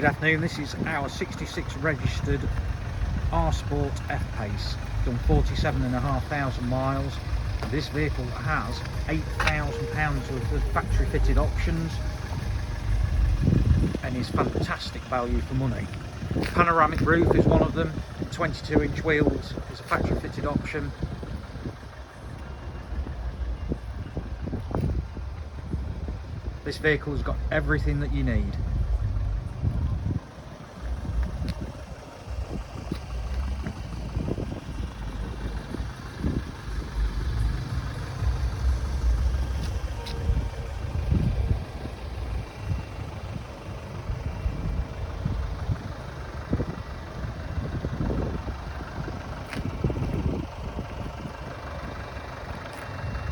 Good afternoon, this is our 66 registered R Sport F-Pace, done 47,500 miles. This vehicle has £8,000 worth of factory fitted options and is fantastic value for money. Panoramic roof is one of them, 22-inch wheels is a factory fitted option. This vehicle's got everything that you need.